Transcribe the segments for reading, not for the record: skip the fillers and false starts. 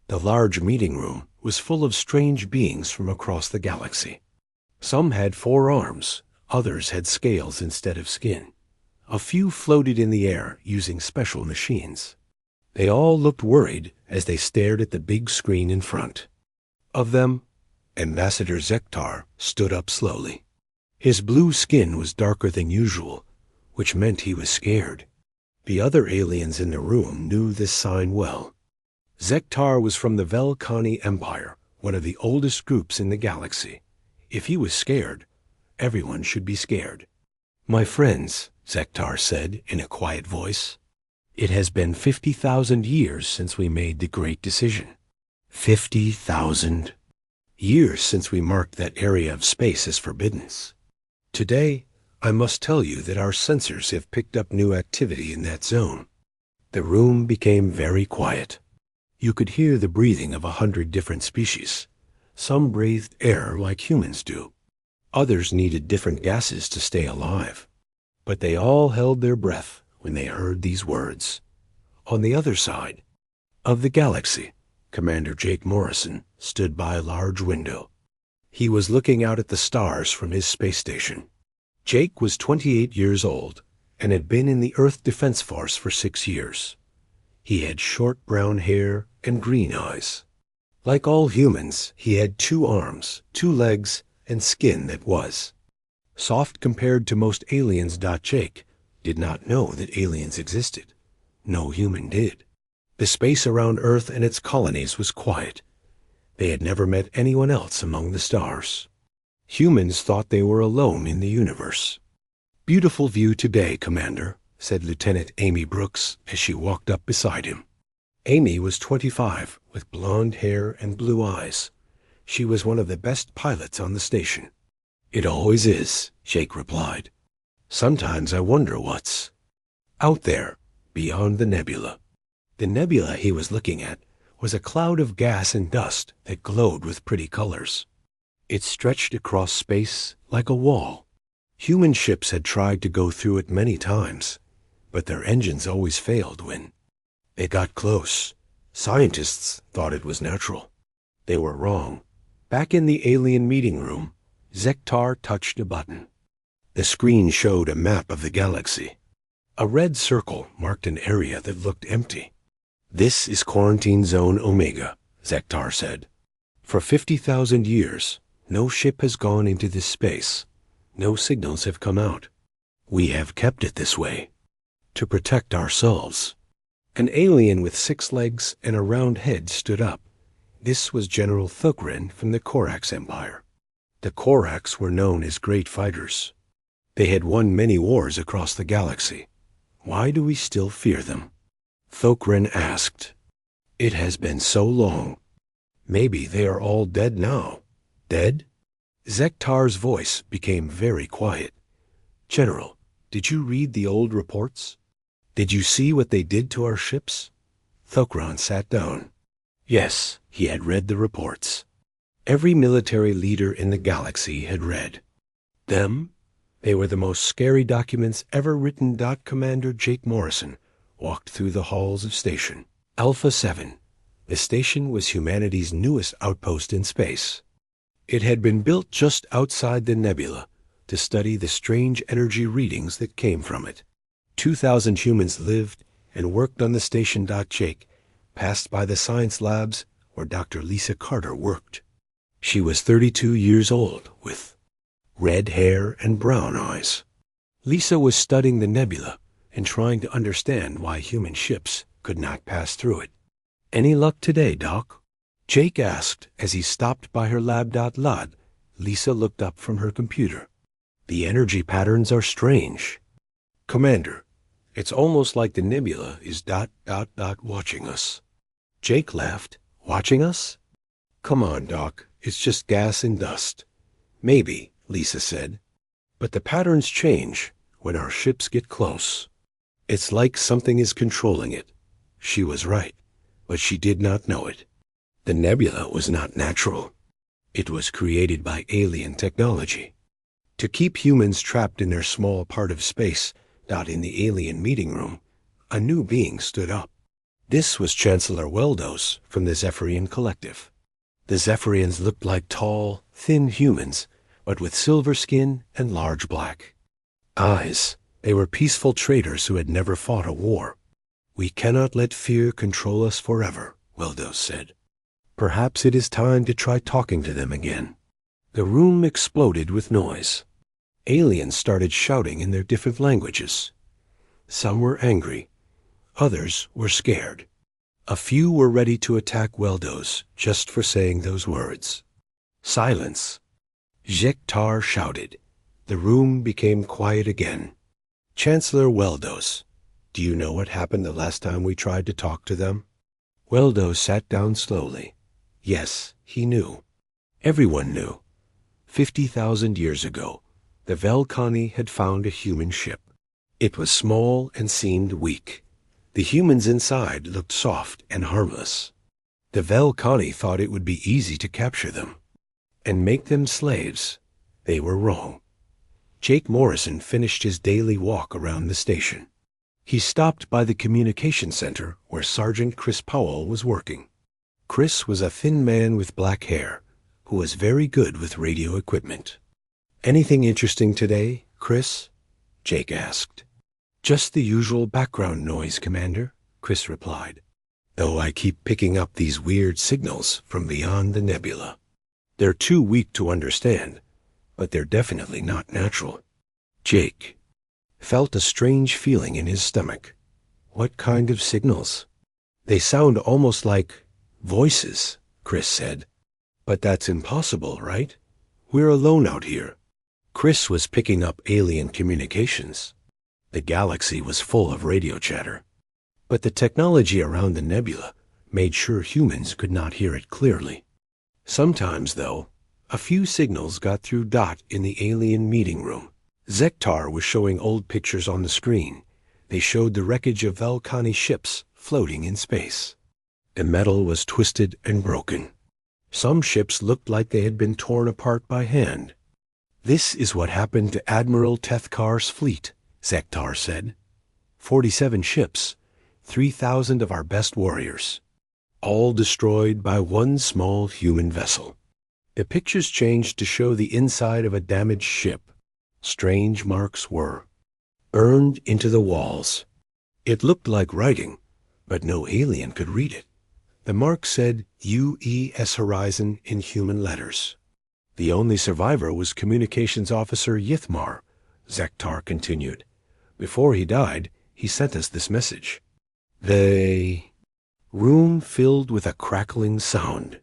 The large meeting room was full of strange beings from across the galaxy. Some had 4 arms, others had scales instead of skin. A few floated in the air using special machines. They all looked worried as they stared at the big screen in front. Of them, Ambassador Zektar stood up slowly. His blue skin was darker than usual, which meant he was scared. The other aliens in the room knew this sign well. Zektar was from the Velkhani Empire, one of the oldest groups in the galaxy. If he was scared, everyone should be scared. "My friends," Zektar said in a quiet voice, "it has been 50,000 years since we made the great decision. 50,000 years since we marked that area of space as forbidden. Today, I must tell you that our sensors have picked up new activity in that zone." The room became very quiet. You could hear the breathing of 100 different species. Some breathed air like humans do. Others needed different gases to stay alive. But they all held their breath when they heard these words. On the other side of the galaxy, Commander Jake Morrison stood by a large window. He was looking out at the stars from his space station. Jake was 28 years old and had been in the Earth Defense Force for 6 years. He had short brown hair and green eyes. Like all humans, he had 2 arms, 2 legs, and skin that was soft compared to most aliens. Jake did not know that aliens existed. No human did. The space around Earth and its colonies was quiet. They had never met anyone else among the stars. Humans thought they were alone in the universe. "Beautiful view today, Commander," said Lieutenant Amy Brooks as she walked up beside him. Amy was 25, with blonde hair and blue eyes. She was one of the best pilots on the station. "It always is," Jake replied. "Sometimes I wonder what's out there, beyond the nebula." The nebula he was looking at was a cloud of gas and dust that glowed with pretty colors. It stretched across space like a wall. Human ships had tried to go through it many times, but their engines always failed when they got close. Scientists thought it was natural. They were wrong. Back in the alien meeting room, Zektar touched a button. The screen showed a map of the galaxy. A red circle marked an area that looked empty. "This is Quarantine Zone Omega," Zektar said. "For 50,000 years, no ship has gone into this space. No signals have come out. We have kept it this way to protect ourselves." An alien with 6 legs and a round head stood up. This was General Thokren from the Korax Empire. The Korax were known as great fighters. They had won many wars across the galaxy. Why do we still fear them? Thokren asked. "It has been so long. Maybe they are all dead now." "Dead?" Zektar's voice became very quiet. "General, did you read the old reports? Did you see what they did to our ships?" Thokren sat down. Yes, he had read the reports. Every military leader in the galaxy had read them. They were the most scary documents ever written. Commander Jake Morrison walked through the halls of Station Alpha 7. The station was humanity's newest outpost in space. It had been built just outside the nebula to study the strange energy readings that came from it. 2,000 humans lived and worked on the station. Jake passed by the science labs where Dr. Lisa Carter worked. She was 32 years old with red hair and brown eyes. Lisa was studying the nebula and trying to understand why human ships could not pass through it. "Any luck today, Doc?" Jake asked as he stopped by her lab. Lisa looked up from her computer. "The energy patterns are strange. Commander, it's almost like the nebula is ... watching us." Jake laughed. "Watching us? Come on, Doc. It's just gas and dust." "Maybe," Lisa said. "But the patterns change when our ships get close. It's like something is controlling it." She was right, but she did not know it. The nebula was not natural. It was created by alien technology. To keep humans trapped in their small part of space, in the alien meeting room, a new being stood up. This was Chancellor Weldos from the Zephyrian Collective. The Zephyrians looked like tall, thin humans, but with silver skin and large black eyes. They were peaceful traders who had never fought a war. "We cannot let fear control us forever," Weldos said. "Perhaps it is time to try talking to them again." The room exploded with noise. Aliens started shouting in their different languages. Some were angry. Others were scared. A few were ready to attack Weldos just for saying those words. "Silence!" Jektar shouted. The room became quiet again. "Chancellor Weldos, do you know what happened the last time we tried to talk to them?" Weldos sat down slowly. Yes, he knew. Everyone knew. 50,000 years ago, the Velkhani had found a human ship. It was small and seemed weak. The humans inside looked soft and harmless. The Velkhani thought it would be easy to capture them and make them slaves. They were wrong. Jake Morrison finished his daily walk around the station. He stopped by the communication center where Sergeant Chris Powell was working. Chris was a thin man with black hair who was very good with radio equipment. "Anything interesting today, Chris?" Jake asked. "Just the usual background noise, Commander," Chris replied. "Though I keep picking up these weird signals from beyond the nebula. They're too weak to understand, but they're definitely not natural." Jake felt a strange feeling in his stomach. "What kind of signals?" "They sound almost like voices," Chris said. "But that's impossible, right? We're alone out here." Chris was picking up alien communications. The galaxy was full of radio chatter, but the technology around the nebula made sure humans could not hear it clearly. Sometimes, though, a few signals got through Dot in the alien meeting room. Zektar was showing old pictures on the screen. They showed the wreckage of Velkhani ships floating in space. The metal was twisted and broken. Some ships looked like they had been torn apart by hand. "This is what happened to Admiral Tethkar's fleet," Zektar said. 47 ships, 3,000 of our best warriors, all destroyed by one small human vessel. The pictures changed to show the inside of a damaged ship. Strange marks were burned into the walls. It looked like writing, but no alien could read it. The mark said UES Horizon in human letters. "The only survivor was Communications Officer Yithmar," Zektar continued. "Before he died, he sent us this message." The room filled with a crackling sound.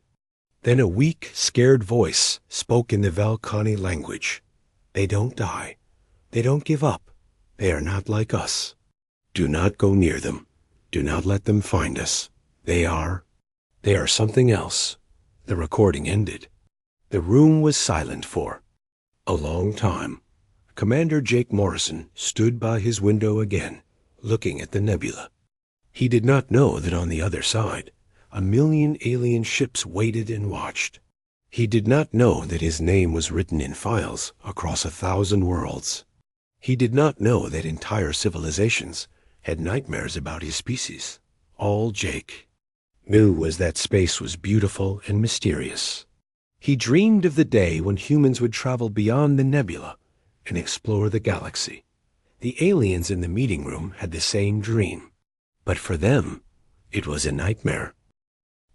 Then a weak, scared voice spoke in the Velkhani language. "They don't die. They don't give up. They are not like us. Do not go near them. Do not let them find us. They are something else." The recording ended. The room was silent for a long time. Commander Jake Morrison stood by his window again, looking at the nebula. He did not know that on the other side, 1,000,000 alien ships waited and watched. He did not know that his name was written in files across 1,000 worlds. He did not know that entire civilizations had nightmares about his species. All Jake knew was that space was beautiful and mysterious. He dreamed of the day when humans would travel beyond the nebula and explore the galaxy. The aliens in the meeting room had the same dream, but for them, it was a nightmare.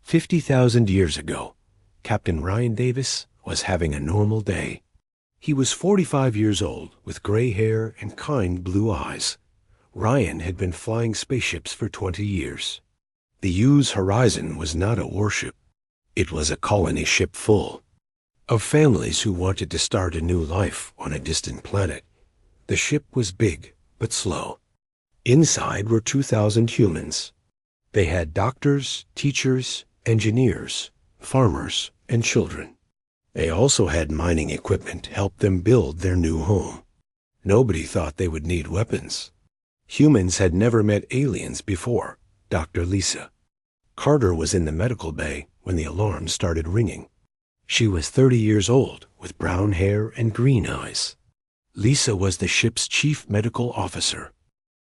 50,000 years ago, Captain Ryan Davis was having a normal day. He was 45 years old, with gray hair and kind blue eyes. Ryan had been flying spaceships for 20 years. The UES Horizon was not a warship. It was a colony ship full of families who wanted to start a new life on a distant planet. The ship was big, but slow. Inside were 2,000 humans. They had doctors, teachers, engineers, farmers, and children. They also had mining equipment to help them build their new home. Nobody thought they would need weapons. Humans had never met aliens before. Dr. Lisa Carter was in the medical bay when the alarm started ringing. She was 30 years old, with brown hair and green eyes. Lisa was the ship's chief medical officer.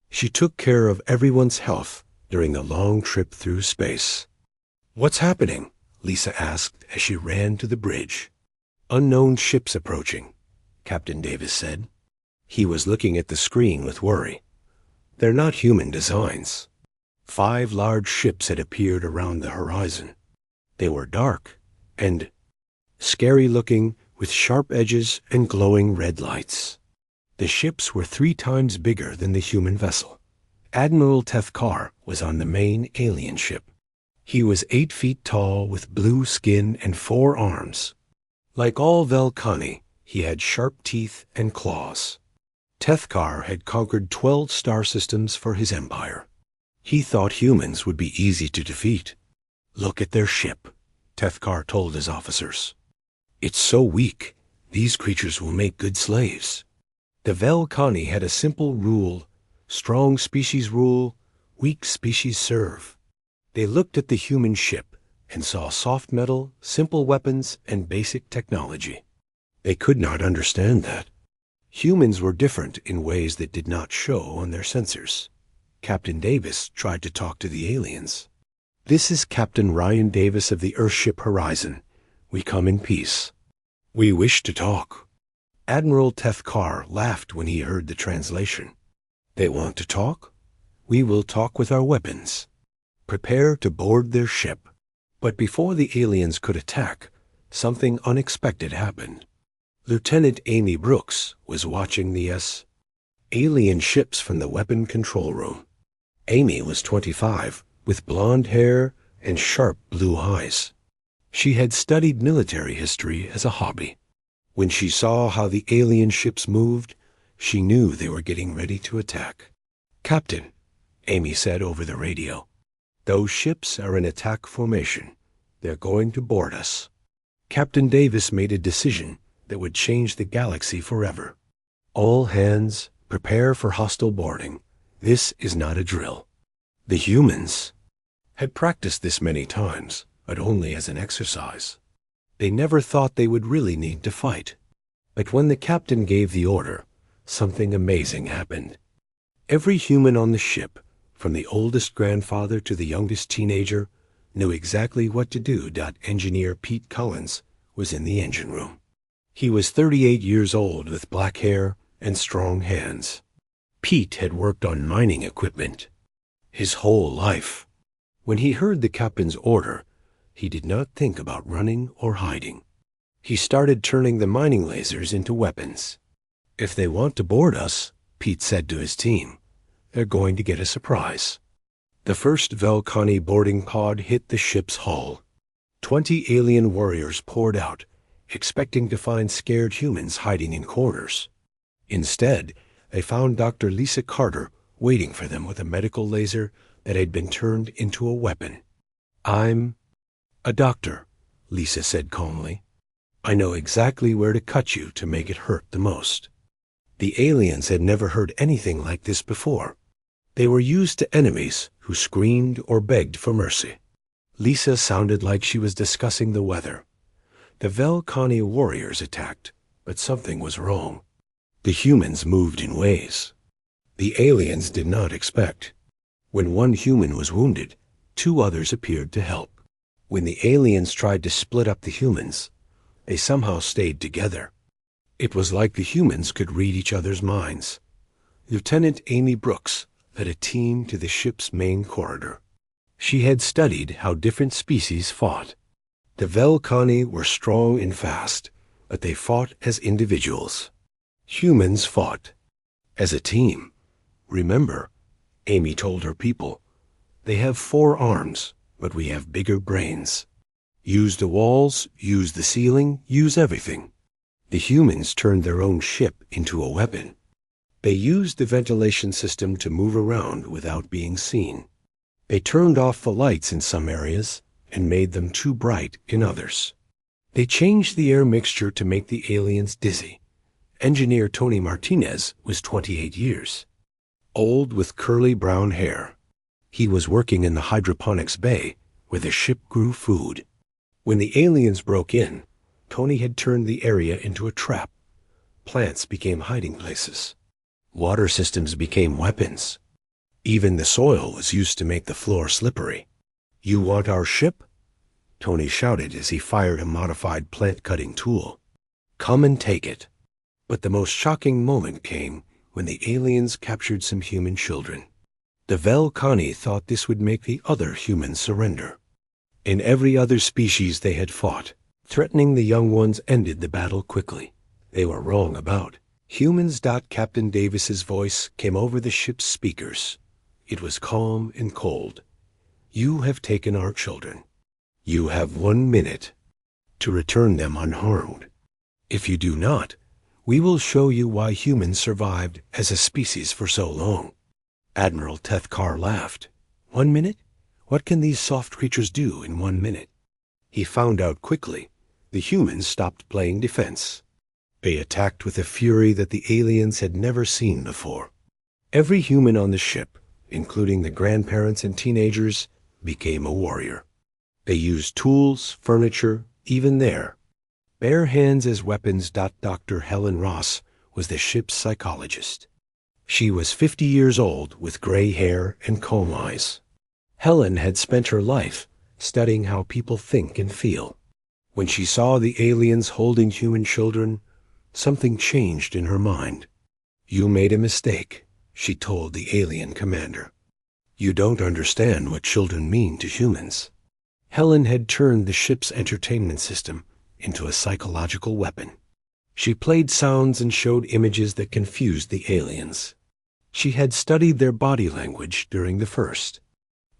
She took care of everyone's health during the long trip through space. "What's happening?" Lisa asked as she ran to the bridge. "Unknown ships approaching," Captain Davis said. He was looking at the screen with worry. "They're not human designs." 5 large ships had appeared around the horizon. They were dark and scary-looking, with sharp edges and glowing red lights. The ships were 3 times bigger than the human vessel. Admiral Tethkar was on the main alien ship. He was 8 feet tall, with blue skin and 4 arms. Like all Velkhani, he had sharp teeth and claws. Tethkar had conquered 12 star systems for his empire. He thought humans would be easy to defeat. "Look at their ship," Tethkar told his officers. "It's so weak, these creatures will make good slaves." The Velkhani had a simple rule: strong species rule, weak species serve. They looked at the human ship and saw soft metal, simple weapons, and basic technology. They could not understand that. Humans were different in ways that did not show on their sensors. Captain Davis tried to talk to the aliens. "This is Captain Ryan Davis of the Earthship Horizon. We come in peace. We wish to talk." Admiral Tethkar laughed when he heard the translation. "They want to talk? We will talk with our weapons. Prepare to board their ship." But before the aliens could attack, something unexpected happened. Lieutenant Amy Brooks was watching the alien ships from the weapon control room. Amy was 25, with blonde hair and sharp blue eyes. She had studied military history as a hobby. When she saw how the alien ships moved, she knew they were getting ready to attack. "Captain," Amy said over the radio, "those ships are in attack formation. They're going to board us." Captain Davis made a decision that would change the galaxy forever. "All hands, prepare for hostile boarding. This is not a drill." The humans had practiced this many times, but only as an exercise. They never thought they would really need to fight. But when the captain gave the order, something amazing happened. Every human on the ship, from the oldest grandfather to the youngest teenager, knew exactly what to do. Engineer Pete Collins was in the engine room. He was 38 years old, with black hair and strong hands. Pete had worked on mining equipment his whole life. When he heard the captain's order, he did not think about running or hiding. He started turning the mining lasers into weapons. "If they want to board us," Pete said to his team, "they're going to get a surprise." The first Velkhani boarding pod hit the ship's hull. 20 alien warriors poured out, expecting to find scared humans hiding in corners. Instead, they found Dr. Lisa Carter waiting for them with a medical laser that had been turned into a weapon. "I'm a doctor," Lisa said calmly. "I know exactly where to cut you to make it hurt the most." The aliens had never heard anything like this before. They were used to enemies who screamed or begged for mercy. Lisa sounded like she was discussing the weather. The Velkhani warriors attacked, but something was wrong. The humans moved in ways the aliens did not expect. When one human was wounded, 2 others appeared to help. When the aliens tried to split up the humans, they somehow stayed together. It was like the humans could read each other's minds. Lieutenant Amy Brooks led a team to the ship's main corridor. She had studied how different species fought. The Velkhani were strong and fast, but they fought as individuals. Humans fought as a team. "Remember," Amy told her people, "they have 4 arms, but we have bigger brains. Use the walls, use the ceiling, use everything." The humans turned their own ship into a weapon. They used the ventilation system to move around without being seen. They turned off the lights in some areas and made them too bright in others. They changed the air mixture to make the aliens dizzy. Engineer Tony Martinez was 28 years, old with curly brown hair. He was working in the hydroponics bay where the ship grew food. When the aliens broke in, Tony had turned the area into a trap. Plants became hiding places. Water systems became weapons. Even the soil was used to make the floor slippery. "You want our ship?" Tony shouted as he fired a modified plant-cutting tool. "Come and take it." But the most shocking moment came when the aliens captured some human children. The Velkhani thought this would make the other humans surrender. In every other species they had fought, threatening the young ones ended the battle quickly. They were wrong about humans. Captain Davis's voice came over the ship's speakers. It was calm and cold. "You have taken our children. You have 1 minute to return them unharmed. If you do not, we will show you why humans survived as a species for so long." Admiral Tethkar laughed. 1 minute? What can these soft creatures do in 1 minute? He found out quickly. The humans stopped playing defense. They attacked with a fury that the aliens had never seen before. Every human on the ship, including the grandparents and teenagers, became a warrior. They used tools, furniture, even their bare hands as weapons. Dr. Helen Ross was the ship's psychologist. She was 50 years old with gray hair and calm eyes. Helen had spent her life studying how people think and feel. When she saw the aliens holding human children, something changed in her mind. "You made a mistake," she told the alien commander. "You don't understand what children mean to humans." Helen had turned the ship's entertainment system into a psychological weapon. She played sounds and showed images that confused the aliens. She had studied their body language during the first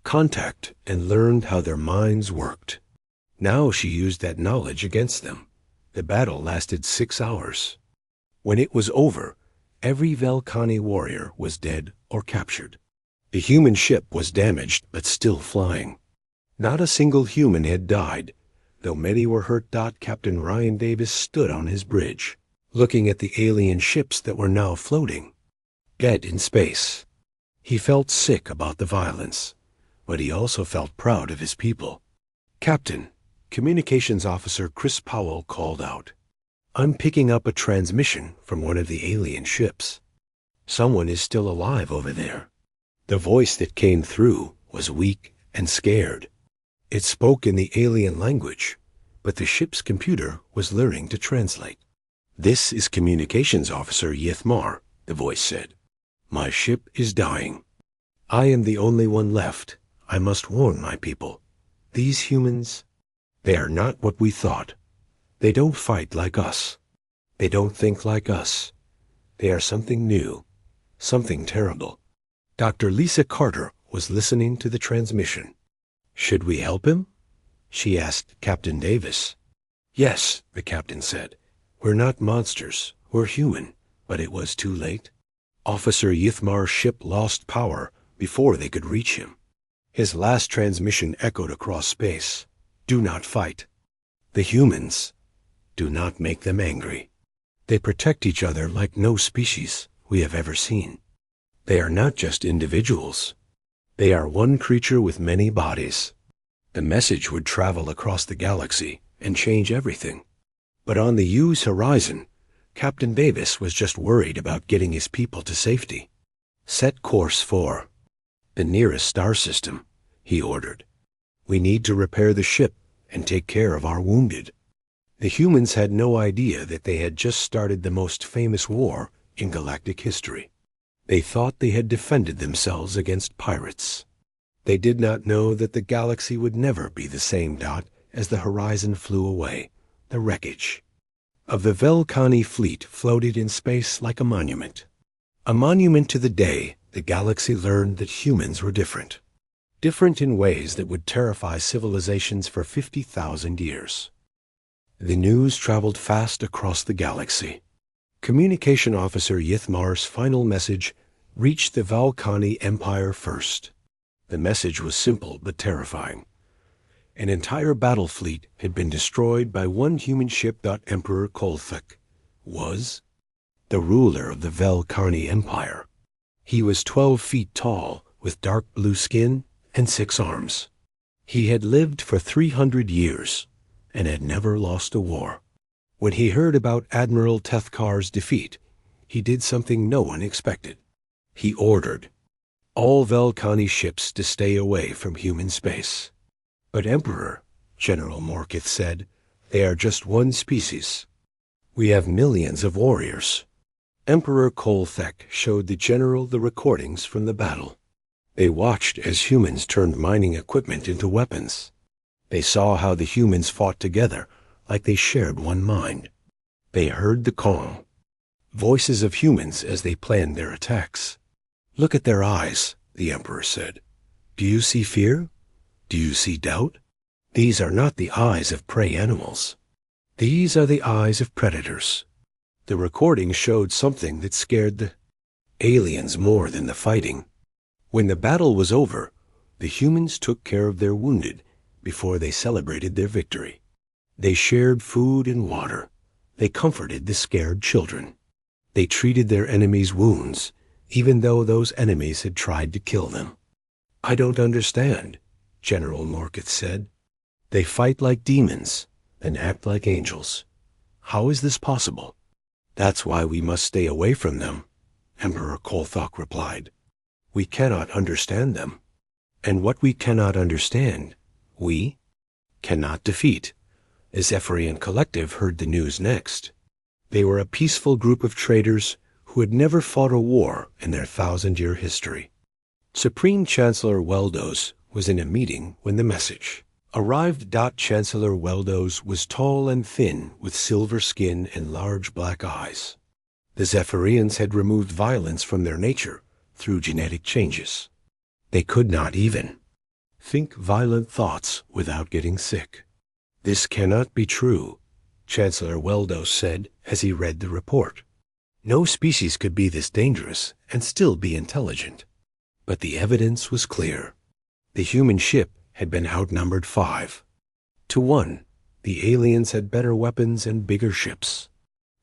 contact and learned how their minds worked. Now she used that knowledge against them. The battle lasted 6 hours. When it was over, every Velkhani warrior was dead or captured. The human ship was damaged but still flying. Not a single human had died, though many were hurt. Captain Ryan Davis stood on his bridge, looking at the alien ships that were now floating, dead in space. He felt sick about the violence, but he also felt proud of his people. "Captain," Communications Officer Chris Powell called out, "I'm picking up a transmission from one of the alien ships. Someone is still alive over there." The voice that came through was weak and scared. It spoke in the alien language, but the ship's computer was learning to translate. "This is Communications Officer Yithmar," the voice said. "My ship is dying. I am the only one left. I must warn my people. These humans, they are not what we thought. They don't fight like us. They don't think like us. They are something new, something terrible." Dr. Lisa Carter was listening to the transmission. "Should we help him?" she asked Captain Davis. "Yes," the captain said. "We're not monsters. We're human." But it was too late. Officer Yithmar's ship lost power before they could reach him. His last transmission echoed across space. "Do not fight. The humans, do not make them angry. They protect each other like no species we have ever seen. They are not just individuals. They are one creature with many bodies." The message would travel across the galaxy and change everything. But on the U's horizon, Captain Davis was just worried about getting his people to safety. "Set course for the nearest star system," he ordered. "We need to repair the ship and take care of our wounded." The humans had no idea that they had just started the most famous war in galactic history. They thought they had defended themselves against pirates. They did not know that the galaxy would never be the same. As the horizon flew away, the wreckage of the Velkhani fleet floated in space like a monument. A monument to the day the galaxy learned that humans were different. Different in ways that would terrify civilizations for 50,000 years. The news traveled fast across the galaxy. Communication Officer Yithmar's final message reached the Velkhani Empire first. The message was simple but terrifying. An entire battle fleet had been destroyed by one human ship. Emperor Kolthak was the ruler of the Velkhani Empire. He was 12 feet tall, with dark blue skin and 6 arms. He had lived for 300 years and had never lost a war. When he heard about Admiral Tethkar's defeat, he did something no one expected. He ordered all Velkhani ships to stay away from human space. But Emperor, General Morkith said, they are just one species. We have millions of warriors. Emperor Kolthek showed the general the recordings from the battle. They watched as humans turned mining equipment into weapons. They saw how the humans fought together like they shared one mind. They heard the call, voices of humans as they planned their attacks. Look at their eyes, the Emperor said. Do you see fear? Do you see doubt? These are not the eyes of prey animals. These are the eyes of predators. The recording showed something that scared the aliens more than the fighting. When the battle was over, the humans took care of their wounded before they celebrated their victory. They shared food and water. They comforted the scared children. They treated their enemies' wounds, even though those enemies had tried to kill them. I don't understand, General Morkith said. They fight like demons and act like angels. How is this possible? That's why we must stay away from them, Emperor Kolthok replied. We cannot understand them. And what we cannot understand, we cannot defeat. As Zephyrian Collective heard the news next. They were a peaceful group of traders who had never fought a war in their 1,000-year history. Supreme Chancellor Weldos was in a meeting when the message arrived. Chancellor Weldos was tall and thin with silver skin and large black eyes. The Zephyrians had removed violence from their nature through genetic changes. They could not even think violent thoughts without getting sick. This cannot be true, Chancellor Weldos said as he read the report. No species could be this dangerous and still be intelligent. But the evidence was clear. The human ship had been outnumbered 5-1. The aliens had better weapons and bigger ships.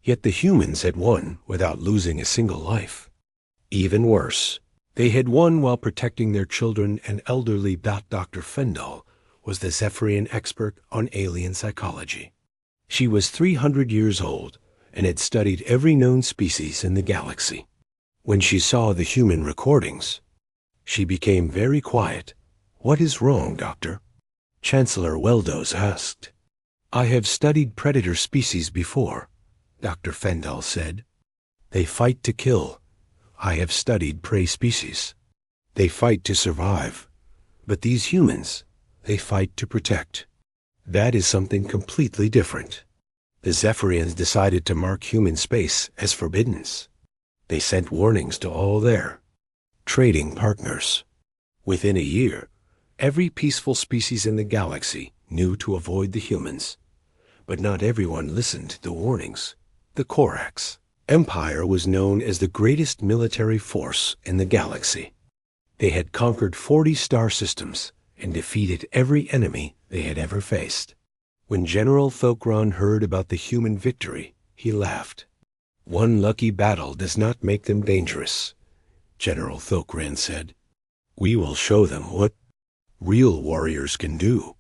Yet the humans had won without losing a single life. Even worse, they had won while protecting their children and elderly. Dr. Fendal was the Zephyrian expert on alien psychology. She was 300 years old and had studied every known species in the galaxy. When she saw the human recordings, she became very quiet. What is wrong, Doctor? Chancellor Weldos asked. I have studied predator species before, Dr. Fendal said. They fight to kill. I have studied prey species. They fight to survive. But these humans, they fight to protect. That is something completely different. The Zephyrians decided to mark human space as forbidden. They sent warnings to all their trading partners. Within a year, every peaceful species in the galaxy knew to avoid the humans. But not everyone listened to the warnings. The Korax Empire was known as the greatest military force in the galaxy. They had conquered 40 star systems and defeated every enemy they had ever faced. When General Thokron heard about the human victory, he laughed. One lucky battle does not make them dangerous, General Thokran said. We will show them what real warriors can do.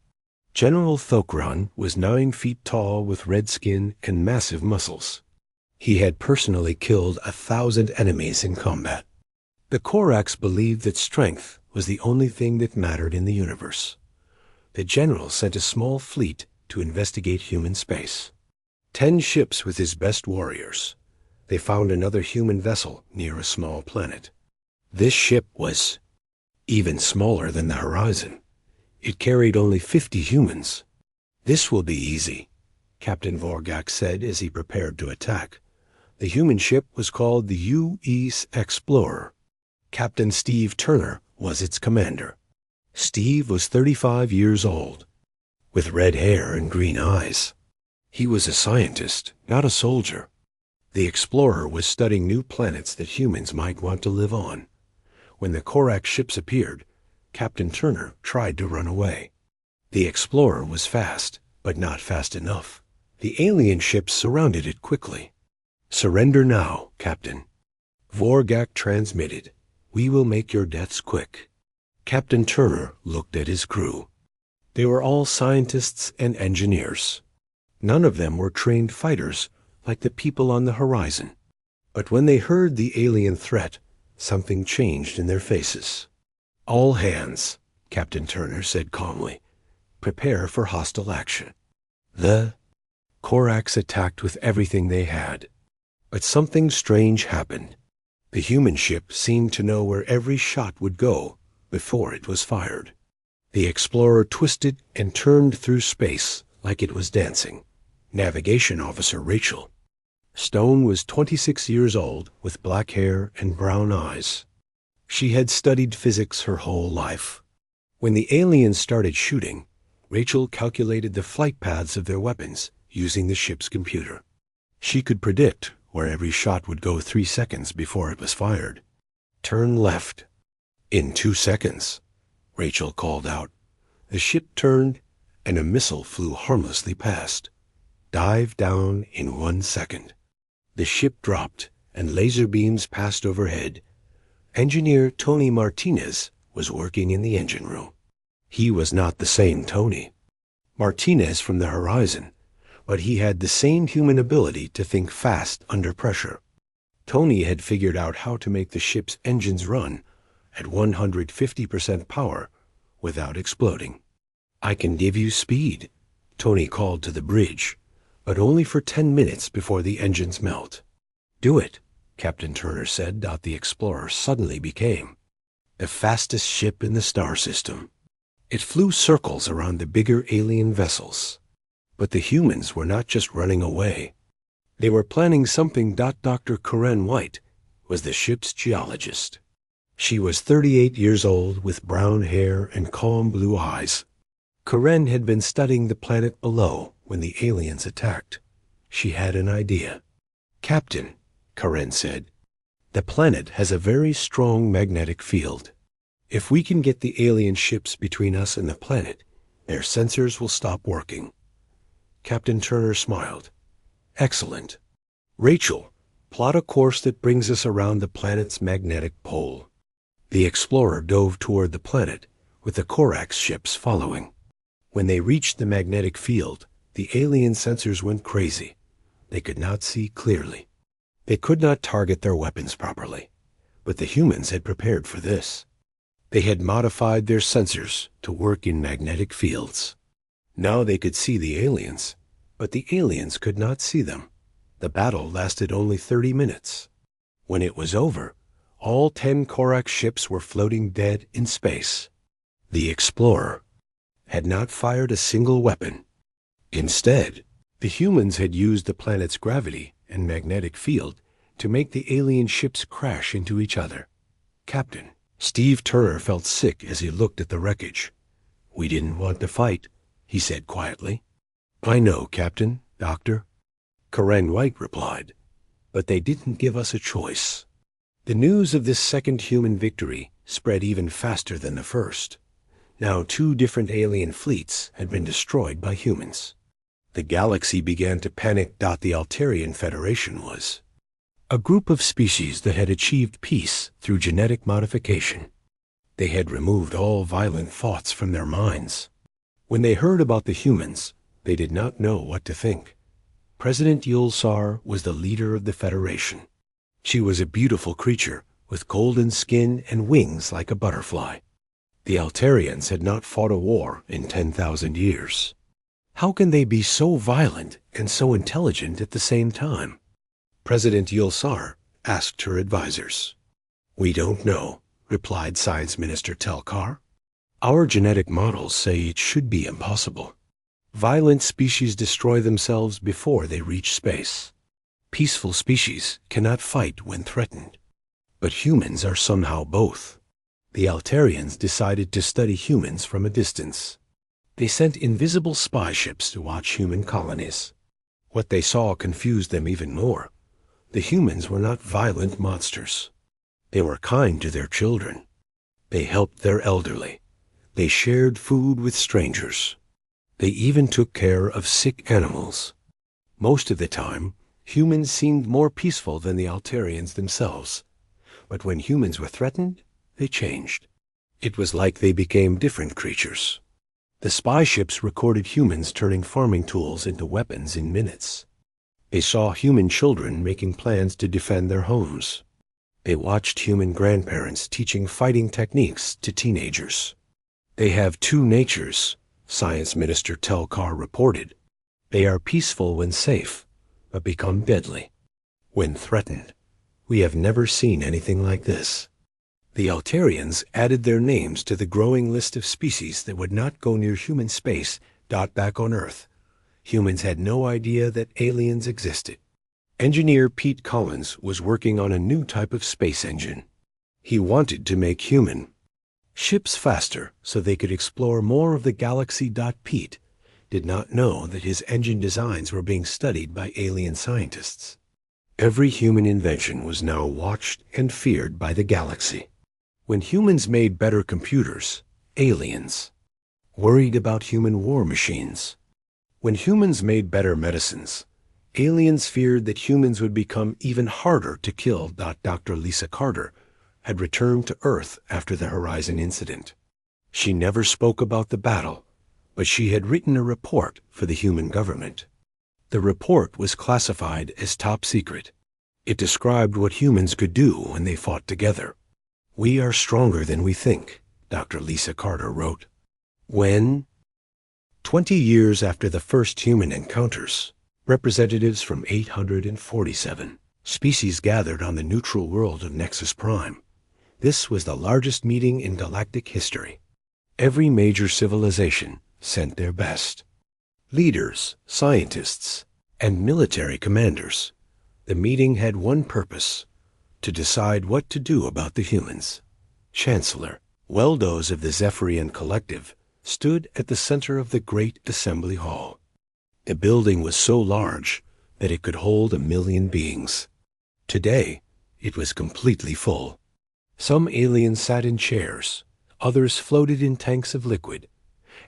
General Thokran was 9 feet tall with red skin and massive muscles. He had personally killed 1,000 enemies in combat. The Korax believed that strength was the only thing that mattered in the universe. The general sent a small fleet to investigate human space. 10 ships with his best warriors. They found another human vessel near a small planet. This ship was even smaller than the horizon. It carried only 50 humans. This will be easy, Captain Vorgak said as he prepared to attack. The human ship was called the U.E.'s Explorer. Captain Steve Turner was its commander. Steve was 35 years old, with red hair and green eyes. He was a scientist, not a soldier. The Explorer was studying new planets that humans might want to live on. When the Korax ships appeared, Captain Turner tried to run away. The Explorer was fast, but not fast enough. The alien ships surrounded it quickly. Surrender now, Captain. Vorgak transmitted. We will make your deaths quick. Captain Turner looked at his crew. They were all scientists and engineers. None of them were trained fighters like the people on the horizon. But when they heard the alien threat, something changed in their faces. "All hands," Captain Turner said calmly. "Prepare for hostile action." The Corax attacked with everything they had. But something strange happened. The human ship seemed to know where every shot would go before it was fired. The Explorer twisted and turned through space like it was dancing. Navigation Officer Rachel Stone was 26 years old with black hair and brown eyes. She had studied physics her whole life. When the aliens started shooting, Rachel calculated the flight paths of their weapons using the ship's computer. She could predict where every shot would go 3 seconds before it was fired. "Turn left." "In 2 seconds," Rachel called out. The ship turned, and a missile flew harmlessly past. "Dive down in 1 second." The ship dropped, and laser beams passed overhead. Engineer Tony Martinez was working in the engine room. He was not the same Tony Martinez from the horizon, but he had the same human ability to think fast under pressure. Tony had figured out how to make the ship's engines run at 150% power without exploding. "I can give you speed," Tony called to the bridge, but only for 10 minutes before the engines melt. "Do it," Captain Turner said. The Explorer suddenly became the fastest ship in the star system. It flew circles around the bigger alien vessels. But the humans were not just running away. They were planning something. Dr. Karen White was the ship's geologist. She was 38 years old with brown hair and calm blue eyes. Karen had been studying the planet below when the aliens attacked. She had an idea. "Captain," Karen said, "the planet has a very strong magnetic field. If we can get the alien ships between us and the planet, their sensors will stop working." Captain Turner smiled. "Excellent. Rachel, plot a course that brings us around the planet's magnetic pole." The Explorer dove toward the planet, with the Corax ships following. When they reached the magnetic field, the alien sensors went crazy. They could not see clearly. They could not target their weapons properly. But the humans had prepared for this. They had modified their sensors to work in magnetic fields. Now they could see the aliens, but the aliens could not see them. The battle lasted only 30 minutes. When it was over, all 10 Corax ships were floating dead in space. The Explorer had not fired a single weapon. Instead, the humans had used the planet's gravity and magnetic field to make the alien ships crash into each other. "Captain," Steve Turner felt sick as he looked at the wreckage. "We didn't want to fight," he said quietly. "I know, Captain, Doctor," Karen White replied, "but they didn't give us a choice." The news of this second human victory spread even faster than the first. Now 2 different alien fleets had been destroyed by humans. The galaxy began to panic. The Altarian Federation was a group of species that had achieved peace through genetic modification. They had removed all violent thoughts from their minds. When they heard about the humans, they did not know what to think. President Yulsar was the leader of the Federation. She was a beautiful creature with golden skin and wings like a butterfly. The Altarians had not fought a war in 10,000 years. How can they be so violent and so intelligent at the same time? President Yulsar asked her advisors. "We don't know," replied Science Minister Telkar. "Our genetic models say it should be impossible. Violent species destroy themselves before they reach space. Peaceful species cannot fight when threatened. But humans are somehow both." The Altarians decided to study humans from a distance. They sent invisible spy ships to watch human colonies. What they saw confused them even more. The humans were not violent monsters. They were kind to their children. They helped their elderly. They shared food with strangers. They even took care of sick animals. Most of the time, humans seemed more peaceful than the Altarians themselves. But when humans were threatened, they changed. It was like they became different creatures. The spy ships recorded humans turning farming tools into weapons in minutes. They saw human children making plans to defend their homes. They watched human grandparents teaching fighting techniques to teenagers. They have two natures, Science Minister Telkar reported. They are peaceful when safe, but become deadly when threatened. We have never seen anything like this. The Altarians added their names to the growing list of species that would not go near human space. Back on Earth, humans had no idea that aliens existed. Engineer Pete Collins was working on a new type of space engine. He wanted to make human ships faster so they could explore more of the galaxy. Pete did not know that his engine designs were being studied by alien scientists. Every human invention was now watched and feared by the galaxy. When humans made better computers, aliens worried about human war machines. When humans made better medicines, aliens feared that humans would become even harder to kill. Dr. Lisa Carter had returned to Earth after the Horizon incident. She never spoke about the battle, but she had written a report for the human government. The report was classified as top secret. It described what humans could do when they fought together. "We are stronger than we think," Dr. Lisa Carter wrote. When 20 years after the first human encounters, representatives from 847 species gathered on the neutral world of Nexus Prime. This was the largest meeting in galactic history. Every major civilization sent their best. Leaders, scientists, and military commanders. The meeting had one purpose: to decide what to do about the humans. Chancellor Weldos of the Zephyrian Collective stood at the center of the great assembly hall. The building was so large that it could hold 1,000,000 beings. Today, it was completely full. Some aliens sat in chairs, others floated in tanks of liquid,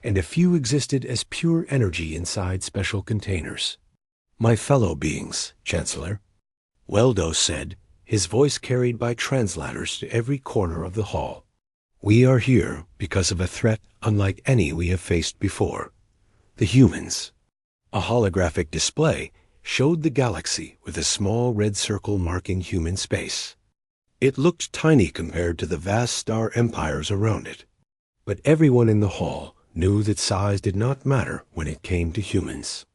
and a few existed as pure energy inside special containers. "My fellow beings, Chancellor," Weldos said, his voice carried by translators to every corner of the hall. "We are here because of a threat unlike any we have faced before. The humans." A holographic display showed the galaxy with a small red circle marking human space. It looked tiny compared to the vast star empires around it. But everyone in the hall knew that size did not matter when it came to humans.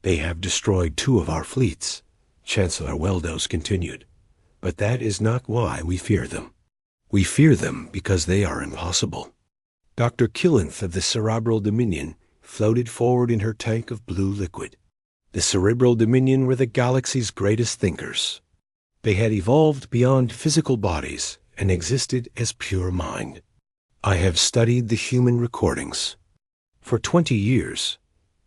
"They have destroyed 2 of our fleets," Chancellor Weldos continued. "But that is not why we fear them. We fear them because they are impossible." Dr. Killenth of the Cerebral Dominion floated forward in her tank of blue liquid. The Cerebral Dominion were the galaxy's greatest thinkers. They had evolved beyond physical bodies and existed as pure mind. "I have studied the human recordings for 20 years,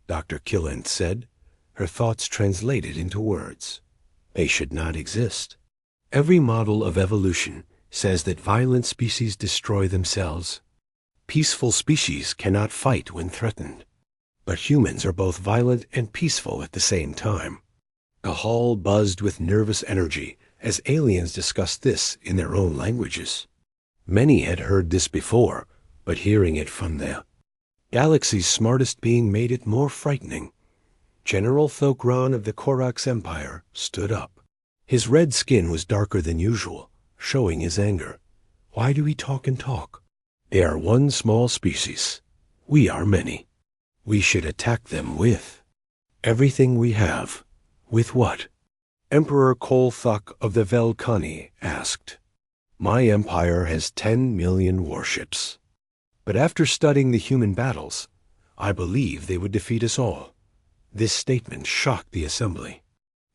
Dr. Killenth said, her thoughts translated into words. "They should not exist. Every model of evolution says that violent species destroy themselves. Peaceful species cannot fight when threatened. But humans are both violent and peaceful at the same time." The hall buzzed with nervous energy as aliens discussed this in their own languages. Many had heard this before, but hearing it from the galaxy's smartest being made it more frightening. General Thokran of the Korax Empire stood up. His red skin was darker than usual, showing his anger. "Why do we talk and talk? They are one small species. We are many. We should attack them with everything we have." "With what?" Emperor Kolthak of the Velkani asked. "My empire has 10 million warships. But after studying the human battles, I believe they would defeat us all." This statement shocked the assembly.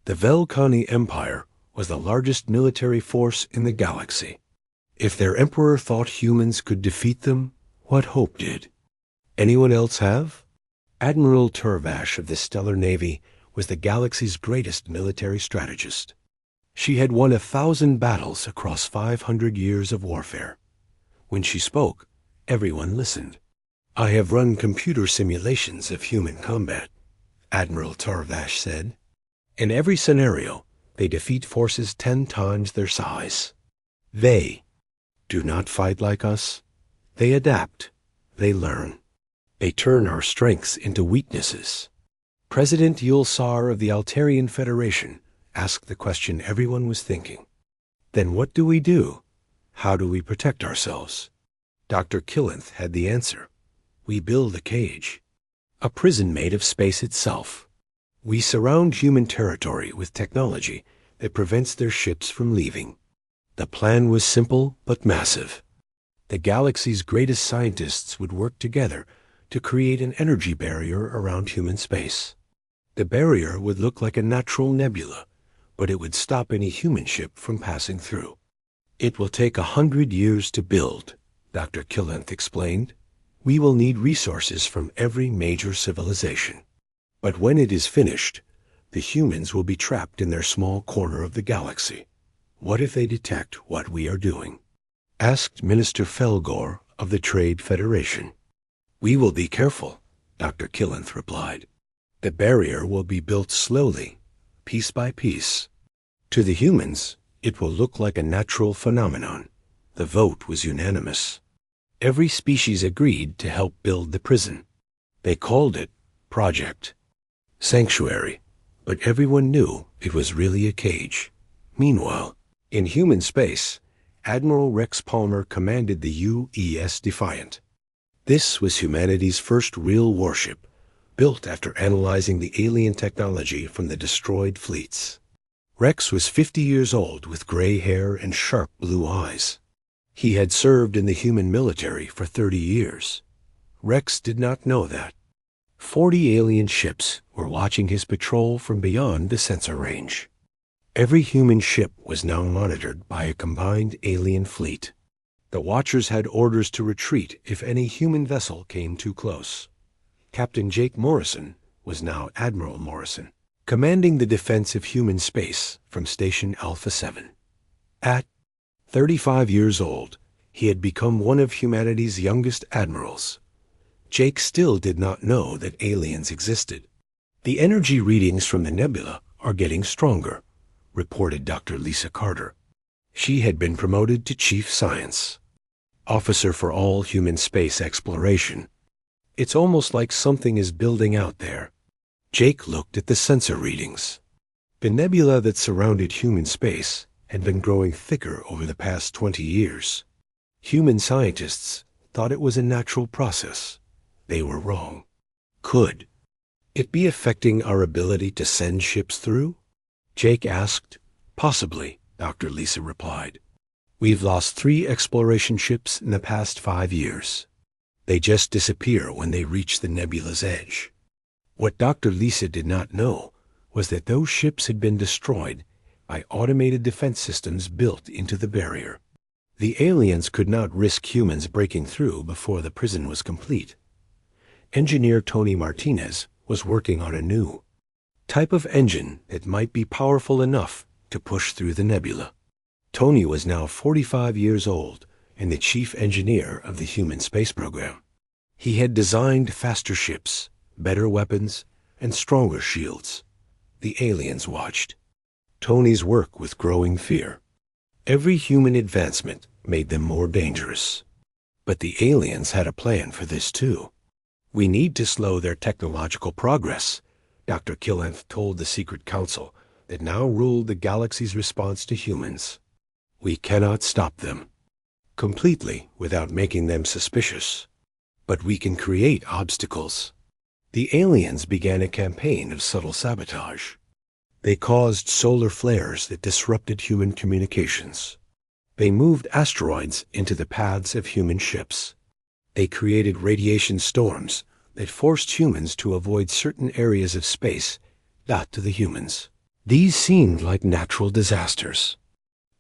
The Velkani Empire was the largest military force in the galaxy. If their emperor thought humans could defeat them, what hope did anyone else have? Admiral Turvash of the Stellar Navy was the galaxy's greatest military strategist. She had won 1,000 battles across 500 years of warfare. When she spoke, everyone listened. "I have run computer simulations of human combat," Admiral Turvash said. "In every scenario, they defeat forces 10 times their size. They do not fight like us. They adapt. They learn. They turn our strengths into weaknesses." President Yulsar of the Altarian Federation asked the question everyone was thinking. Then what do we do? How do we protect ourselves? Dr. Killenth had the answer. We build a cage, a prison made of space itself. We surround human territory with technology that prevents their ships from leaving. The plan was simple but massive. The galaxy's greatest scientists would work together to create an energy barrier around human space. The barrier would look like a natural nebula, but it would stop any human ship from passing through. It will take 100 years to build, Dr. Killenth explained. We will need resources from every major civilization. But when it is finished, the humans will be trapped in their small corner of the galaxy. What if they detect what we are doing? Asked Minister Felgore of the Trade Federation. We will be careful, Dr. Killenth replied. The barrier will be built slowly, piece by piece. To the humans, it will look like a natural phenomenon. The vote was unanimous. Every species agreed to help build the prison. They called it Project Sanctuary, but everyone knew it was really a cage. Meanwhile, in human space, Admiral Rex Palmer commanded the UES Defiant. This was humanity's first real warship, built after analyzing the alien technology from the destroyed fleets. Rex was 50 years old with gray hair and sharp blue eyes. He had served in the human military for 30 years. Rex did not know that. 40 alien ships were watching his patrol from beyond the sensor range. Every human ship was now monitored by a combined alien fleet. The Watchers had orders to retreat if any human vessel came too close. Captain Jake Morrison was now Admiral Morrison, commanding the defense of human space from Station Alpha 7. At 35 years old, he had become one of humanity's youngest admirals. Jake still did not know that aliens existed. The energy readings from the nebula are getting stronger, reported Dr. Lisa Carter. She had been promoted to Chief Science Officer for all human space exploration. It's almost like something is building out there. Jake looked at the sensor readings. The nebula that surrounded human space had been growing thicker over the past 20 years. Human scientists thought it was a natural process. They were wrong. Could it be affecting our ability to send ships through? Jake asked. Possibly, Dr. Lisa replied. We've lost 3 exploration ships in the past 5 years. They just disappear when they reach the nebula's edge. What Dr. Lisa did not know was that those ships had been destroyed by automated defense systems built into the barrier. The aliens could not risk humans breaking through before the prison was complete. Engineer Tony Martinez was working on a new type of engine that might be powerful enough to push through the nebula. Tony was now 45 years old and the chief engineer of the human space program. He had designed faster ships, better weapons, and stronger shields. The aliens watched Tony's work with growing fear. Every human advancement made them more dangerous. But the aliens had a plan for this too. We need to slow their technological progress, Dr. Killenth told the Secret Council that now ruled the galaxy's response to humans. We cannot stop them completely without making them suspicious. But we can create obstacles. The aliens began a campaign of subtle sabotage. They caused solar flares that disrupted human communications. They moved asteroids into the paths of human ships. They created radiation storms that forced humans to avoid certain areas of space, not to the humans. These seemed like natural disasters.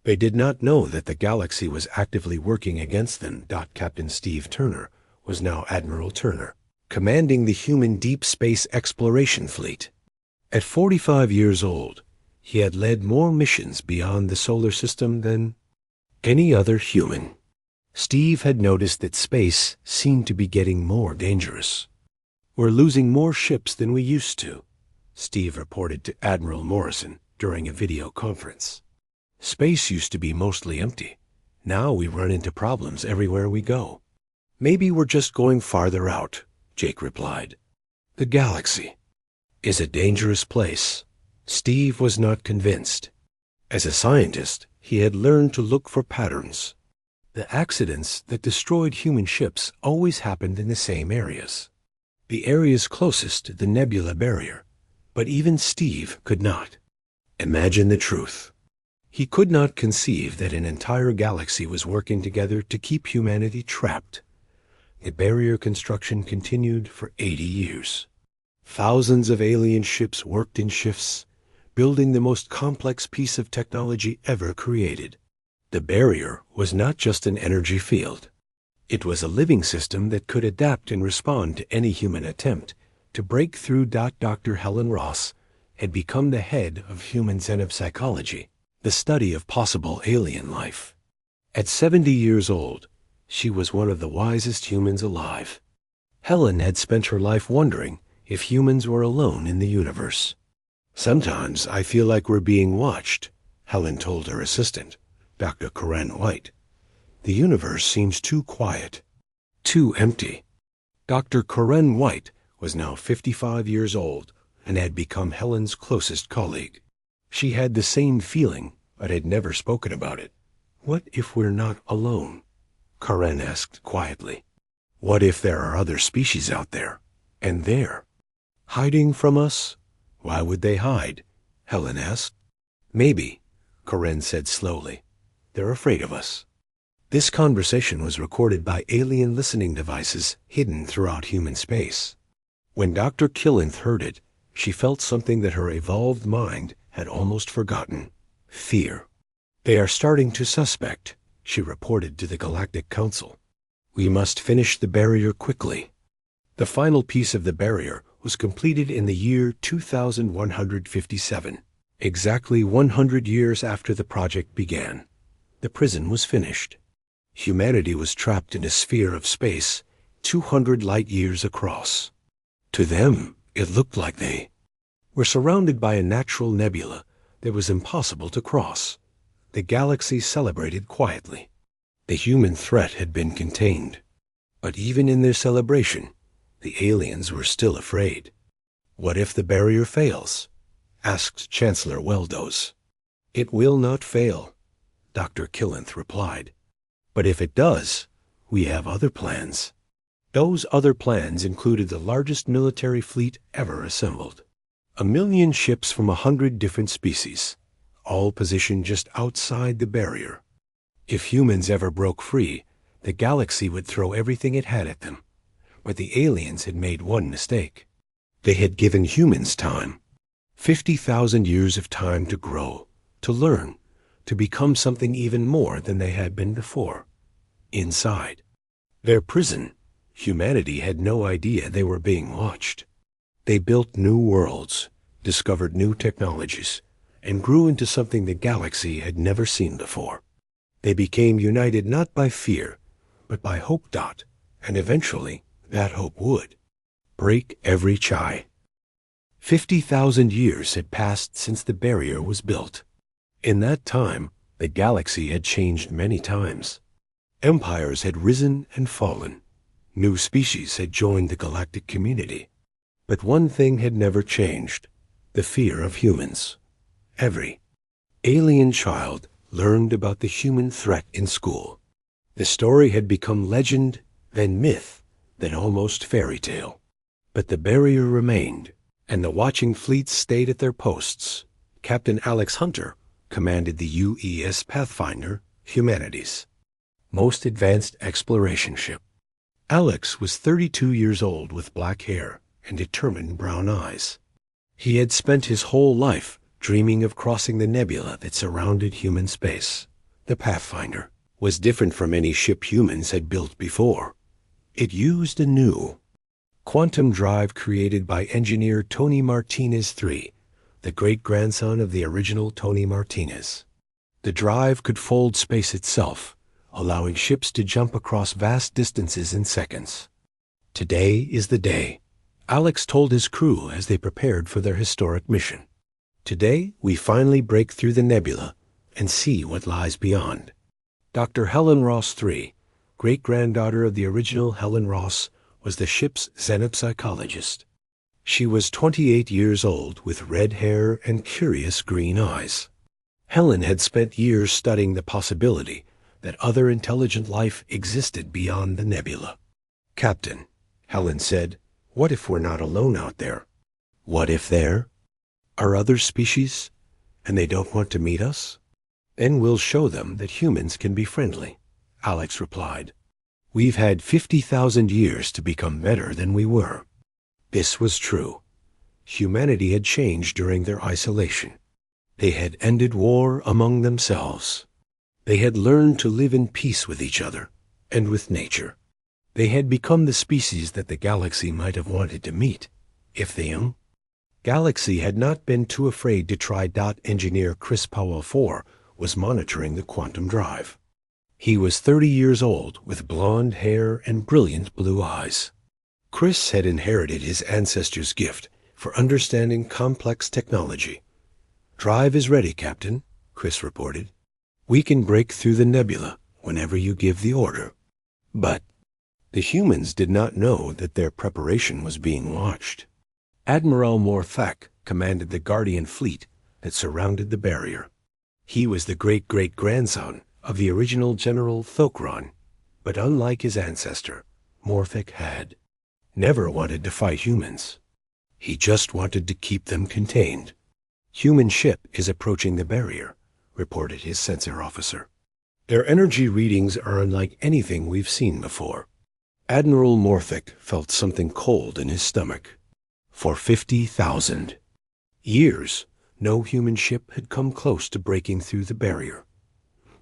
They did not know that the galaxy was actively working against them. Captain Steve Turner was now Admiral Turner, commanding the human deep space exploration fleet. At 45 years old, he had led more missions beyond the solar system than any other human. Steve had noticed that space seemed to be getting more dangerous. We're losing more ships than we used to, Steve reported to Admiral Morrison during a video conference. Space used to be mostly empty. Now we run into problems everywhere we go. Maybe we're just going farther out, Jake replied. The galaxy is a dangerous place. Steve was not convinced. As a scientist, He had learned to look for patterns. The accidents that destroyed human ships always happened in the same areas. The areas closest to the nebula barrier. But even Steve could not imagine the truth. He could not conceive that an entire galaxy was working together to keep humanity trapped. The barrier construction continued for 80 years. Thousands of alien ships worked in shifts, building the most complex piece of technology ever created. The barrier was not just an energy field. It was a living system that could adapt and respond to any human attempt to break through. Dr. Helen Ross had become the head of human xenopsychology, the study of possible alien life. At 70 years old, she was one of the wisest humans alive. Helen had spent her life wondering if humans were alone in the universe. "Sometimes I feel like we're being watched," Helen told her assistant, Dr. Corinne White. "The universe seems too quiet, too empty." Dr. Corinne White was now 55 years old and had become Helen's closest colleague. She had the same feeling, but had never spoken about it. "What if we're not alone?" Corinne asked quietly. "What if there are other species out there, and they're hiding from us?" "Why would they hide?" Helen asked. "Maybe," Corinne said slowly, "they're afraid of us." This conversation was recorded by alien listening devices hidden throughout human space. When Dr. Killenth heard it, she felt something that her evolved mind had almost forgotten: fear. "They are starting to suspect," she reported to the Galactic Council. "We must finish the barrier quickly." The final piece of the barrier was completed in the year 2157, exactly 100 years after the project began. The prison was finished. Humanity was trapped in a sphere of space 200 light years across. To them, it looked like they were surrounded by a natural nebula that was impossible to cross. The galaxy celebrated quietly. The human threat had been contained. But even in their celebration, the aliens were still afraid. "What if the barrier fails?" asked Chancellor Weldos. "It will not fail," Dr. Killenth replied. "But if it does, we have other plans." Those other plans included the largest military fleet ever assembled. 1,000,000 ships from 100 different species, all positioned just outside the barrier. If humans ever broke free, the galaxy would throw everything it had at them. But the aliens had made one mistake. They had given humans time. 50,000 years of time to grow, to learn, to become something even more than they had been before. Inside their prison, humanity had no idea they were being watched. They built new worlds, discovered new technologies, and grew into something the galaxy had never seen before. They became united not by fear, but by hope. And eventually, that hope would break every chai. 50,000 years had passed since the barrier was built. In that time, the galaxy had changed many times. Empires had risen and fallen. New species had joined the galactic community. But one thing had never changed: the fear of humans. Every alien child learned about the human threat in school. The story had become legend, then myth, then almost fairy tale. But the barrier remained, and the watching fleets stayed at their posts. Captain Alex Hunter commanded the UES Pathfinder, humanity's most advanced exploration ship. Alex was 32 years old with black hair and determined brown eyes. He had spent his whole life dreaming of crossing the nebula that surrounded human space. The Pathfinder was different from any ship humans had built before. It used a new quantum drive created by engineer Tony Martinez III, the great-grandson of the original Tony Martinez. The drive could fold space itself, allowing ships to jump across vast distances in seconds. "Today is the day," Alex told his crew as they prepared for their historic mission. "Today, we finally break through the nebula and see what lies beyond." Dr. Helen Ross III, great-granddaughter of the original Helen Ross, was the ship's xenopsychologist. She was 28 years old with red hair and curious green eyes. Helen had spent years studying the possibility that other intelligent life existed beyond the nebula. "Captain," Helen said, "what if we're not alone out there? What if there are other species and they don't want to meet us?" "Then we'll show them that humans can be friendly," Alex replied. "We've had 50,000 years to become better than we were." This was true. Humanity had changed during their isolation. They had ended war among themselves. They had learned to live in peace with each other and with nature. They had become the species that the galaxy might have wanted to meet, if the Galaxy had not been too afraid to try. Engineer Chris Powell IV was monitoring the quantum drive. He was 30 years old, with blonde hair and brilliant blue eyes. Chris had inherited his ancestors' gift for understanding complex technology. "Drive is ready, Captain," Chris reported. "We can break through the nebula whenever you give the order." But the humans did not know that their preparation was being watched. Admiral Morthak commanded the Guardian fleet that surrounded the barrier. He was the great-great-grandson of the original General Thokron, but unlike his ancestor, Morthak had never wanted to fight humans. He just wanted to keep them contained. "Human ship is approaching the barrier," reported his sensor officer. "Their energy readings are unlike anything we've seen before." Admiral Morthak felt something cold in his stomach. For 50,000 years, no human ship had come close to breaking through the barrier.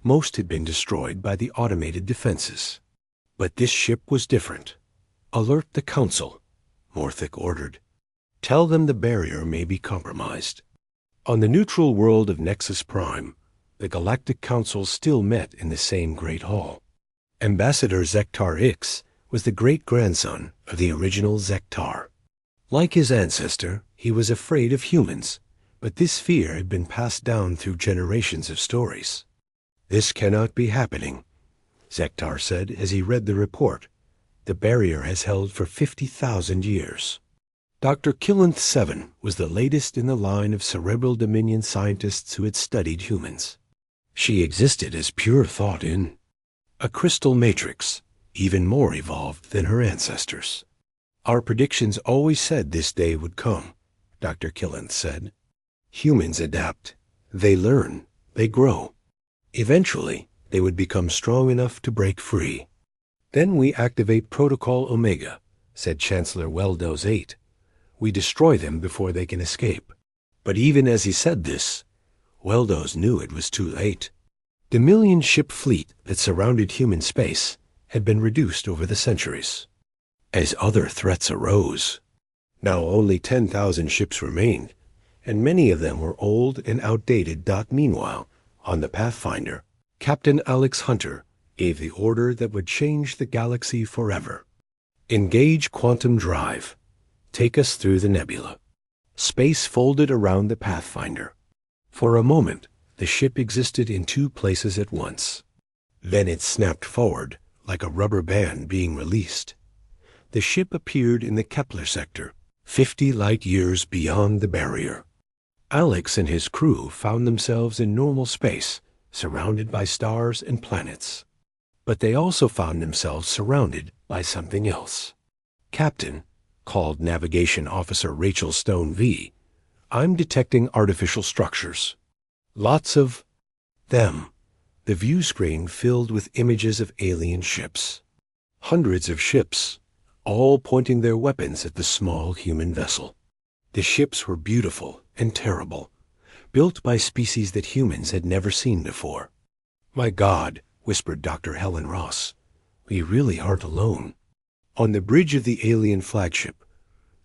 Most had been destroyed by the automated defenses. But this ship was different. "Alert the Council," Morthak ordered. "Tell them the barrier may be compromised." On the neutral world of Nexus Prime, the Galactic Council still met in the same great hall. Ambassador Zektar Ix was the great-grandson of the original Zektar. Like his ancestor, he was afraid of humans, but this fear had been passed down through generations of stories. "This cannot be happening," Zektar said as he read the report. "The barrier has held for 50,000 years." Dr. Killenth VII was the latest in the line of Cerebral Dominion scientists who had studied humans. She existed as pure thought in a crystal matrix, even more evolved than her ancestors. "Our predictions always said this day would come," Dr. Killenth said. "Humans adapt. They learn. They grow. Eventually, they would become strong enough to break free. Then we activate Protocol Omega," said Chancellor Weldos VIII. "We destroy them before they can escape." But even as he said this, Weldos knew it was too late. The million-ship fleet that surrounded human space had been reduced over the centuries. As other threats arose, now only 10,000 ships remained, and many of them were old and outdated. Meanwhile, on the Pathfinder, Captain Alex Hunter gave the order that would change the galaxy forever. "Engage quantum drive. Take us through the nebula." Space folded around the Pathfinder. For a moment, the ship existed in two places at once. Then it snapped forward, like a rubber band being released. The ship appeared in the Kepler sector, 50 light-years beyond the barrier. Alex and his crew found themselves in normal space, surrounded by stars and planets. But they also found themselves surrounded by something else. "Captain," called Navigation Officer Rachel Stone V, "I'm detecting artificial structures. Lots of them." The view screen filled with images of alien ships. Hundreds of ships, all pointing their weapons at the small human vessel. The ships were beautiful and terrible, built by species that humans had never seen before. "My God," whispered Dr. Helen Ross, "we really aren't alone." On the bridge of the alien flagship,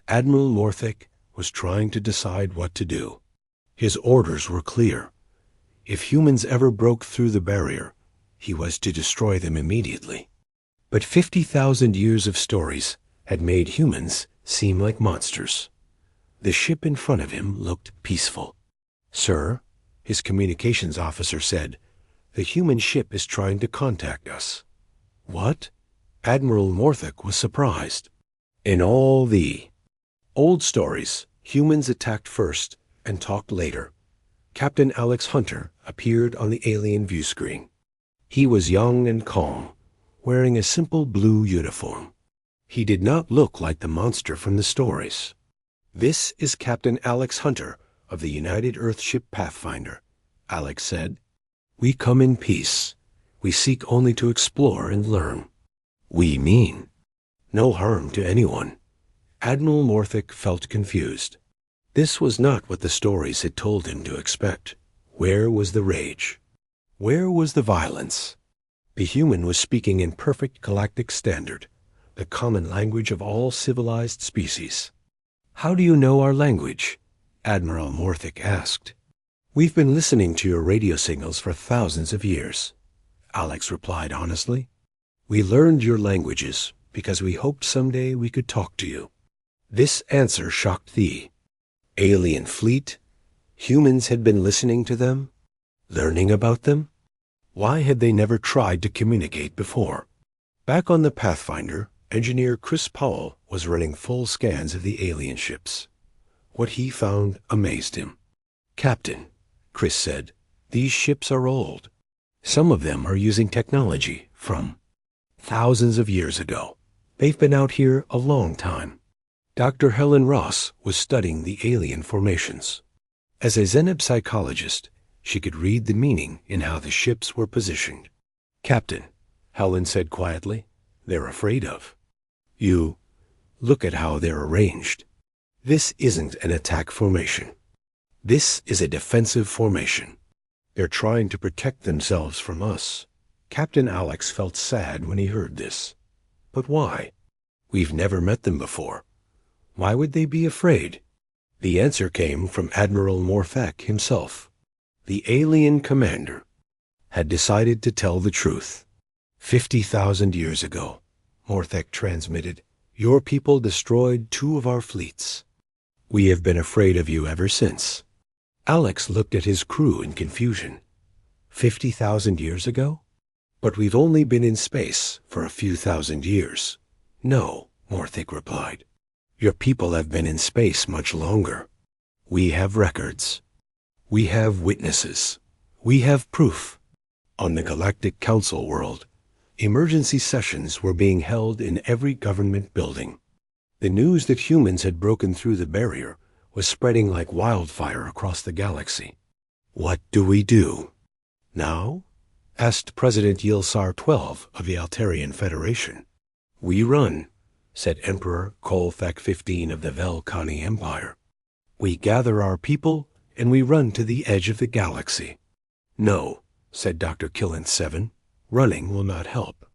Admiral Morthak was trying to decide what to do. His orders were clear. If humans ever broke through the barrier, he was to destroy them immediately. But 50,000 years of stories had made humans seem like monsters. The ship in front of him looked peaceful. "Sir," his communications officer said, "the human ship is trying to contact us." "What?" Admiral Morthak was surprised. In all the old stories, humans attacked first and talked later. Captain Alex Hunter appeared on the alien view screen. He was young and calm, wearing a simple blue uniform. He did not look like the monster from the stories. "This is Captain Alex Hunter of the United Earthship Pathfinder," Alex said. "We come in peace. We seek only to explore and learn. We mean no harm to anyone." Admiral Morthic felt confused. This was not what the stories had told him to expect. Where was the rage? Where was the violence? The human was speaking in perfect galactic standard, the common language of all civilized species. "How do you know our language?" Admiral Morthic asked. "We've been listening to your radio signals for thousands of years," Alex replied honestly. "We learned your languages because we hoped someday we could talk to you." This answer shocked the alien fleet. Humans had been listening to them, learning about them. Why had they never tried to communicate before? Back on the Pathfinder, engineer Chris Powell was running full scans of the alien ships. What he found amazed him. "Captain," Chris said, "these ships are old. Some of them are using technology from thousands of years ago. They've been out here a long time." Dr. Helen Ross was studying the alien formations. As a Zeneb psychologist, she could read the meaning in how the ships were positioned. "Captain," Helen said quietly, "they're afraid of you. Look at how they're arranged. This isn't an attack formation. This is a defensive formation. They're trying to protect themselves from us." Captain Alex felt sad when he heard this. But why? We've never met them before. Why would they be afraid? The answer came from Admiral Morthac himself. The alien commander had decided to tell the truth. 50,000 years ago, Morthac transmitted, "Your people destroyed 2 of our fleets. We have been afraid of you ever since." Alex looked at his crew in confusion. 50,000 years ago? But we've only been in space for a few thousand years. No, Morthic replied. Your people have been in space much longer. We have records. We have witnesses. We have proof. On the Galactic Council world, emergency sessions were being held in every government building. The news that humans had broken through the barrier was spreading like wildfire across the galaxy. What do we do now? Asked President Yilsar 12 of the Altarian Federation. We run, said Emperor Kolthak 15 of the Velkhani Empire. We gather our people and we run to the edge of the galaxy. No, said Dr. Killenth 7, running will not help.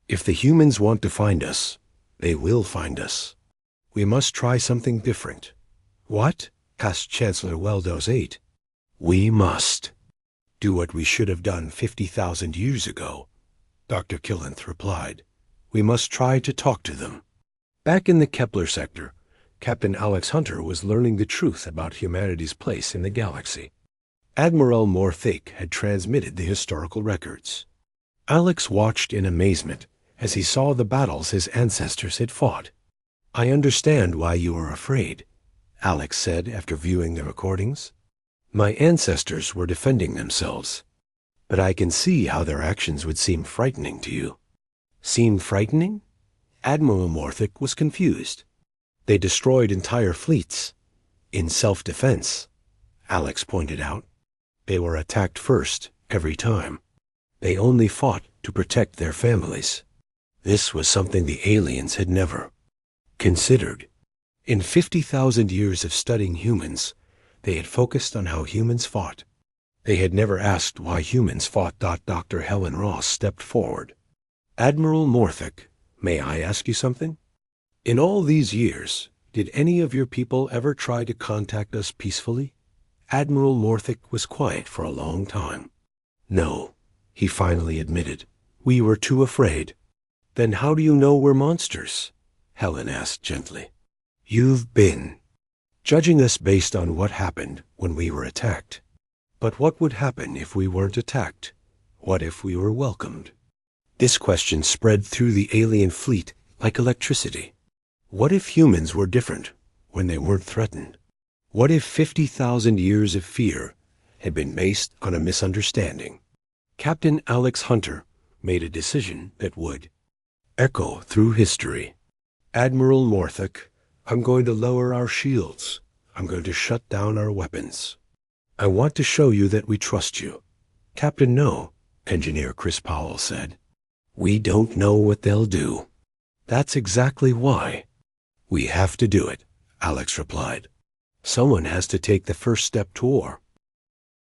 If the humans want to find us, they will find us. We must try something different. What? Asked Chancellor Weldos 8. We must do what we should have done 50,000 years ago, Dr. Killenth replied. We must try to talk to them. Back in the Kepler sector, Captain Alex Hunter was learning the truth about humanity's place in the galaxy. Admiral Morthic had transmitted the historical records. Alex watched in amazement as he saw the battles his ancestors had fought. I understand why you are afraid, Alex said after viewing the recordings. My ancestors were defending themselves, but I can see how their actions would seem frightening to you. Seem frightening? Admiral Morthic was confused. They destroyed entire fleets. In self-defense, Alex pointed out. They were attacked first, every time. They only fought to protect their families. This was something the aliens had never considered. In 50,000 years of studying humans, they had focused on how humans fought. They had never asked why humans fought. Dr. Helen Ross stepped forward. Admiral Morthic, may I ask you something? In all these years, did any of your people ever try to contact us peacefully? Admiral Morthic was quiet for a long time. No, he finally admitted. We were too afraid. Then how do you know we're monsters? Helen asked gently. You've been judging us based on what happened when we were attacked. But what would happen if we weren't attacked? What if we were welcomed? This question spread through the alien fleet like electricity. What if humans were different when they weren't threatened? What if 50,000 years of fear had been based on a misunderstanding. Captain Alex Hunter made a decision that would echo through history. Admiral Morthack, I'm going to lower our shields. I'm going to shut down our weapons. I want to show you that we trust you. Captain, no, Engineer Chris Powell said. We don't know what they'll do. That's exactly why. We have to do it, Alex replied. Someone has to take the first step to war.